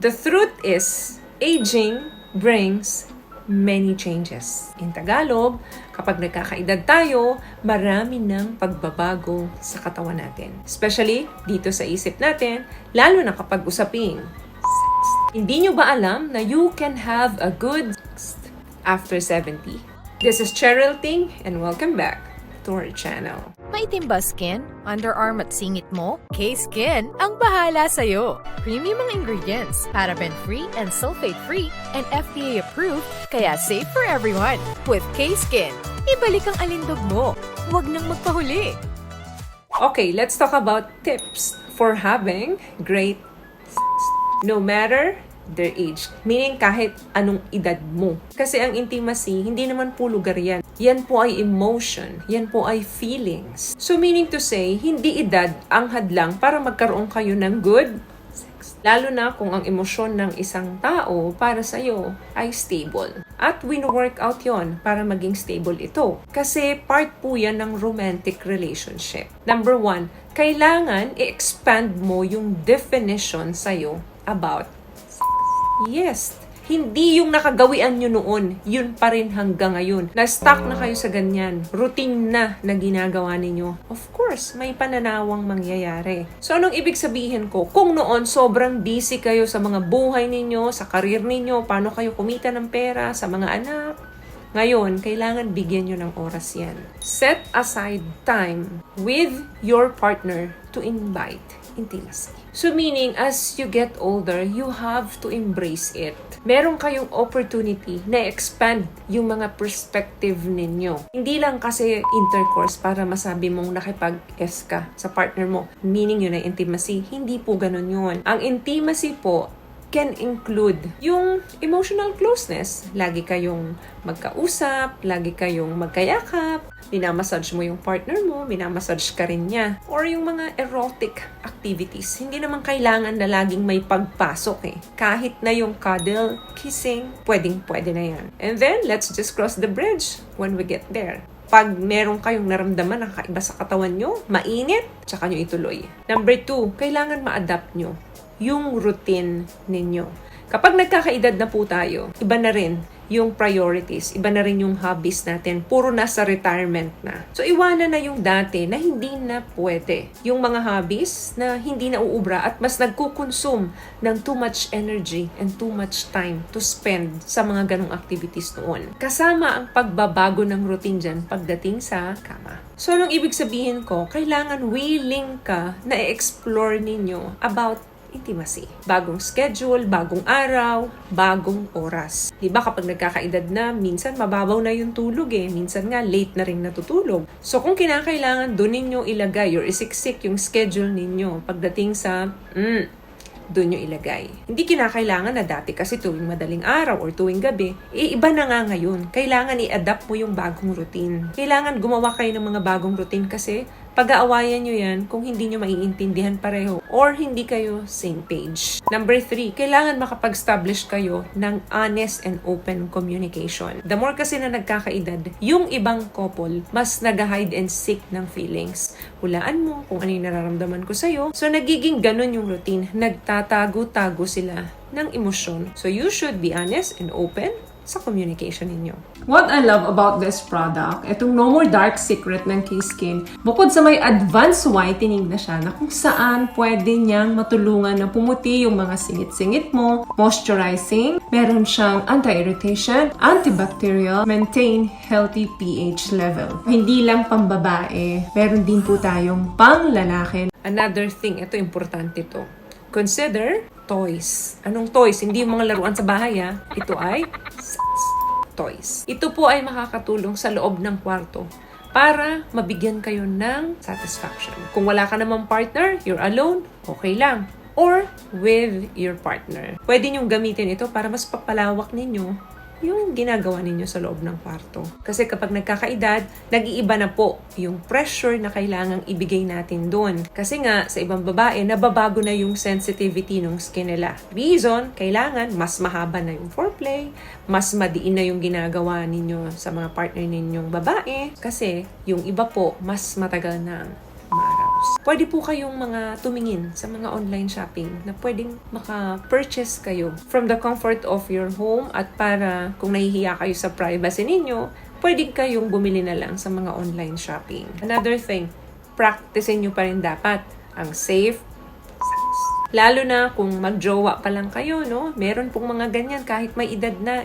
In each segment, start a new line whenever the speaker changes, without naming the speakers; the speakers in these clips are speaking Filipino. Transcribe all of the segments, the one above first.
The truth is, aging brings many changes. In Tagalog, kapag nagkakaedad tayo, marami ng pagbabago sa katawan natin. Especially dito sa isip natin, lalo na kapag usaping sex. Hindi nyo ba alam na you can have a good sex after 70? This is Cheryl Ting and welcome back to our channel.
Maitim ba skin? Underarm at singit mo? K-Skin ang bahala sa'yo. Premium ang ingredients, paraben-free and sulfate-free, and FDA-approved, kaya safe for everyone. With K-Skin, ibalik ang alindog mo. Huwag nang magpahuli.
Okay, let's talk about tips for having great sex. No matter their age. Meaning kahit anong edad mo. Kasi ang intimacy, hindi naman po lugar yan. Yan po ay emotion. Yan po ay feelings. So meaning to say, hindi edad ang hadlang para magkaroon kayo ng good sex. Lalo na kung ang emosyon ng isang tao para sa'yo ay stable. At wino-work out yon para maging stable ito. Kasi part po yan ng romantic relationship. Number 1, kailangan i-expand mo yung definition sa'yo about yes. Hindi yung nakagawian nyo noon, yun pa rin hanggang ngayon. Na-stuck na kayo sa ganyan. Routine na ginagawa ninyo. Of course, may pananawang mangyayari. So, anong ibig sabihin ko? Kung noon sobrang busy kayo sa mga buhay ninyo, sa karir ninyo, paano kayo kumita ng pera, sa mga anak, ngayon, kailangan bigyan nyo ng oras yan. Set aside time with your partner to invite intimacy. So meaning, as you get older, you have to embrace it. Meron kayong opportunity na expand yung mga perspective ninyo. Hindi lang kasi intercourse para masabi mong nakipag-es ka sa partner mo. Meaning yun ay intimacy. Hindi po ganun yun. Ang intimacy po can include yung emotional closeness. Lagi kayong magkausap, lagi kayong magkayakap, minamassage mo yung partner mo, minamassage ka rin niya. Or yung mga erotic activities. Hindi naman kailangan na laging may pagpasok eh. Kahit na yung cuddle, kissing, pwedeng-pwede na yan. And then, let's just cross the bridge when we get there. Pag meron kayong naramdaman na kakaiba sa katawan nyo, mainit, tsaka nyo ituloy. Number 2, kailangan ma-adapt nyo yung routine ninyo. Kapag nagkakaedad na po tayo, iba na rin yung priorities, iba na rin yung hobbies natin, puro nasa retirement na. So, iwanan na yung dati na hindi na pwede. Yung mga hobbies na hindi na uubra at mas nagkukonsume ng too much energy and too much time to spend sa mga ganong activities noon. Kasama ang pagbabago ng routine dyan pagdating sa kama. So, anong ibig sabihin ko? Kailangan willing ka na i-explore ninyo about intimacy. Bagong schedule, bagong araw, bagong oras. Diba kapag nagkakaedad na, minsan mababaw na yung tulog eh. Minsan nga late na rin natutulog. So kung kinakailangan doon ninyo ilagay or isiksik yung schedule ninyo pagdating sa doon nyo ilagay. Hindi kinakailangan na dati kasi tuwing madaling araw or tuwing gabi, iba na nga ngayon. Kailangan i-adapt mo yung bagong routine. Kailangan gumawa kayo ng mga bagong routine kasi pag-aawayan nyo yan kung hindi nyo maiintindihan pareho or hindi kayo same page. Number 3, kailangan makapag-establish kayo ng honest and open communication. The more kasi na nagkakaedad, yung ibang couple, mas nag-hide and seek ng feelings. Hulaan mo kung ano yung nararamdaman ko sa'yo. So, nagiging ganun yung routine. Nagtatago-tago sila ng emosyon. So, you should be honest and open sa communication ninyo.
What I love about this product, itong No More Dark Secret ng K-Skin, bukod sa may advanced whitening na siya na kung saan pwede niyang matulungan na pumuti yung mga singit-singit mo, moisturizing, meron siyang anti-irritation, antibacterial, maintain healthy pH level. Hindi lang pambabae, meron din po tayong pang-lalaki.
Another thing, ito importante to. Consider toys. Anong toys? Hindi yung mga laruan sa bahay ha. Ito ay toys. Ito po ay makakatulong sa loob ng kwarto para mabigyan kayo ng satisfaction. Kung wala ka namang partner, you're alone, okay lang. Or with your partner. Pwede niyong gamitin ito para mas papalawak ninyo yung ginagawa ninyo sa loob ng kwarto. Kasi kapag nagkakaedad, nag-iiba na po yung pressure na kailangang ibigay natin doon. Kasi nga, sa ibang babae, nababago na yung sensitivity ng skin nila. Reason, kailangan mas mahaba na yung foreplay, mas madiin na yung ginagawa ninyo sa mga partner ninyong babae. Kasi yung iba po, mas matagal na umaraos. Pwede po kayong mga tumingin sa mga online shopping na pwedeng maka-purchase kayo from the comfort of your home, at para kung nahihiya kayo sa privacy ninyo, pwede kayong bumili na lang sa mga online shopping. Another thing, practicein nyo pa rin dapat ang safe sex. Lalo na kung magjowa pa lang kayo, no? Meron pong mga ganyan, kahit may edad na,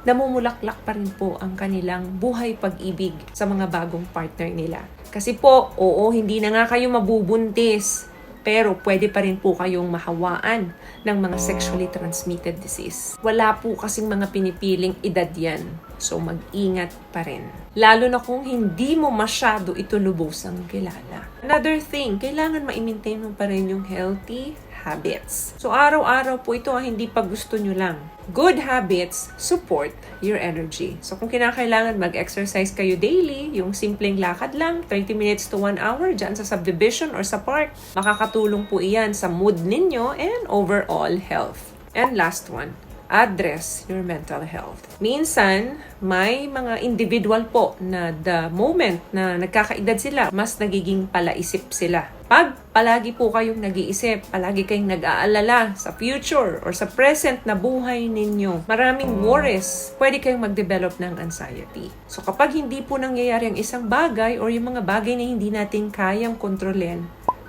namumulaklak pa rin po ang kanilang buhay pag-ibig sa mga bagong partner nila. Kasi po, oo, hindi na nga kayo mabubuntis, pero pwede pa rin po kayong mahawaan ng mga sexually transmitted disease. Wala po kasing mga pinipiling edad yan. So, mag-ingat pa rin. Lalo na kung hindi mo masyado ito lubusang kilala. Another thing, kailangan ma-maintain mo pa rin yung healthy habits. So, araw-araw po ito, hindi pag gusto nyo lang. Good habits support your energy. So, kung kinakailangan mag-exercise kayo daily, yung simpleng lakad lang, 30 minutes to 1 hour, dyan sa subdivision or sa park, makakatulong po iyan sa mood ninyo and overall health. And last one, address your mental health. Minsan, may mga individual po na the moment na nagkakaedad sila, mas nagiging palaisip sila. Pag palagi po kayong nag-iisip, palagi kayong nag-aalala sa future or sa present na buhay ninyo, maraming worries, pwede kayong mag-develop ng anxiety. So kapag hindi po nangyayari ang isang bagay or yung mga bagay na hindi natin kayang kontrolin,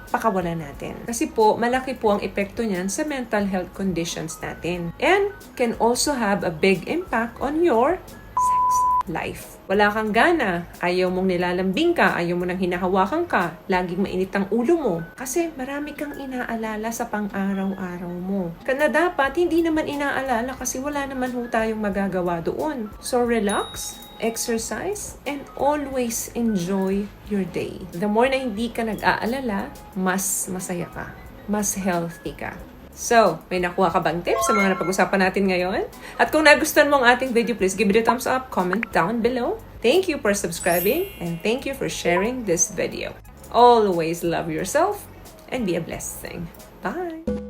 pakawalan natin. Kasi po, malaki po ang epekto niyan sa mental health conditions natin. And can also have a big impact on your sex life. Wala kang gana, ayaw mong nilalambing ka, ayaw mo nang hinahawakan ka, laging mainit ang ulo mo. Kasi marami kang inaalala sa pang-araw-araw mo. Kana dapat, hindi naman inaalala kasi wala naman ho tayong magagawa doon. So relax, exercise, and always enjoy your day. The more na hindi ka nag-aalala, mas masaya ka, mas healthy ka. So, may nakuha ka bang tips sa mga napag-usapan natin ngayon? At kung nagustuhan mo ang ating video, please give it a thumbs up, comment down below. Thank you for subscribing, and thank you for sharing this video. Always love yourself, and be a blessing. Bye!